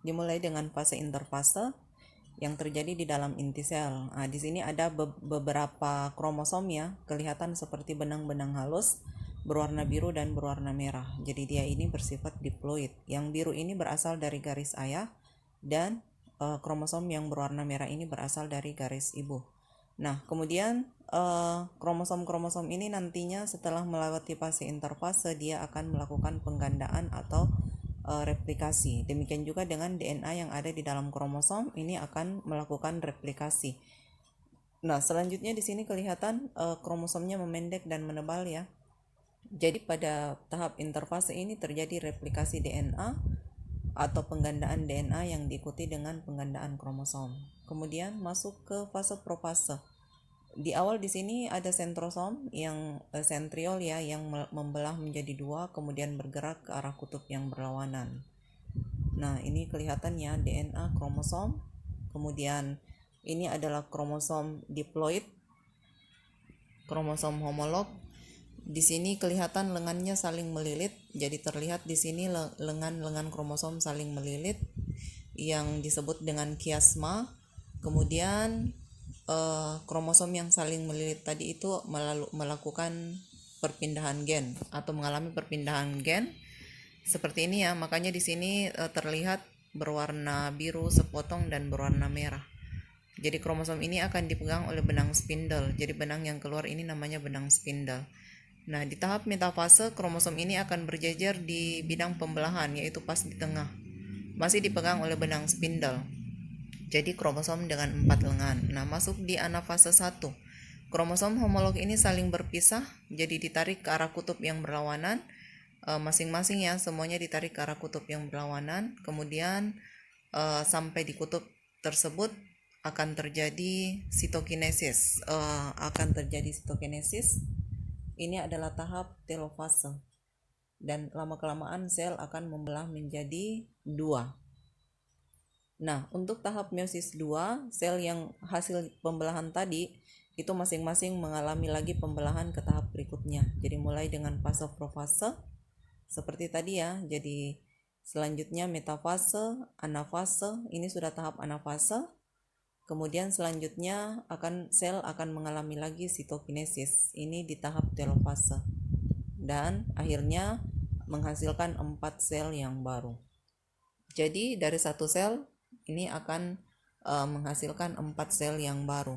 Dimulai dengan fase interfase yang terjadi di dalam inti sel. Nah, di sini ada beberapa kromosom ya, kelihatan seperti benang-benang halus berwarna biru dan berwarna merah. Jadi dia ini bersifat diploid. Yang biru ini berasal dari garis ayah dan kromosom yang berwarna merah ini berasal dari garis ibu. Nah, kemudian kromosom-kromosom ini nantinya setelah melewati fase interfase dia akan melakukan penggandaan atau replikasi. Demikian juga dengan DNA yang ada di dalam kromosom ini akan melakukan replikasi. Nah, selanjutnya di sini kelihatan kromosomnya memendek dan menebal ya. Jadi pada tahap interfase ini terjadi replikasi DNA atau penggandaan DNA yang diikuti dengan penggandaan kromosom. Kemudian masuk ke fase profase. Di awal di sini ada sentrosom yang sentriol ya, yang membelah menjadi dua, kemudian bergerak ke arah kutub yang berlawanan. Nah, ini kelihatan ya DNA kromosom. Kemudian ini adalah kromosom diploid, kromosom homolog. Di sini kelihatan lengannya saling melilit. Jadi terlihat di sini lengan-lengan kromosom saling melilit yang disebut dengan kiasma. Kemudian kromosom yang saling melilit tadi itu melakukan perpindahan gen atau mengalami perpindahan gen seperti ini ya. Makanya di sini terlihat berwarna biru sepotong dan berwarna merah. Jadi kromosom ini akan dipegang oleh benang spindle. Jadi benang yang keluar ini namanya benang spindle. Nah, di tahap metafase kromosom ini akan berjejer di bidang pembelahan, yaitu pas di tengah. Masih dipegang oleh benang spindle. Jadi kromosom dengan 4 lengan. Nah, masuk di anafase 1. Kromosom homolog ini saling berpisah, jadi ditarik ke arah kutub yang berlawanan. Masing-masing ya, semuanya ditarik ke arah kutub yang berlawanan. Kemudian sampai di kutub tersebut akan terjadi sitokinesis. Ini adalah tahap telofase. Dan lama-kelamaan sel akan membelah menjadi 2. Nah, untuk tahap meiosis 2, sel yang hasil pembelahan tadi itu masing-masing mengalami lagi pembelahan ke tahap berikutnya. Jadi mulai dengan fase profase seperti tadi ya. Jadi selanjutnya metafase, anafase, ini sudah tahap anafase. Kemudian selanjutnya sel akan mengalami lagi sitokinesis. Ini di tahap telofase. Dan akhirnya menghasilkan 4 sel yang baru. Jadi dari satu sel ini akan menghasilkan 4 sel yang baru.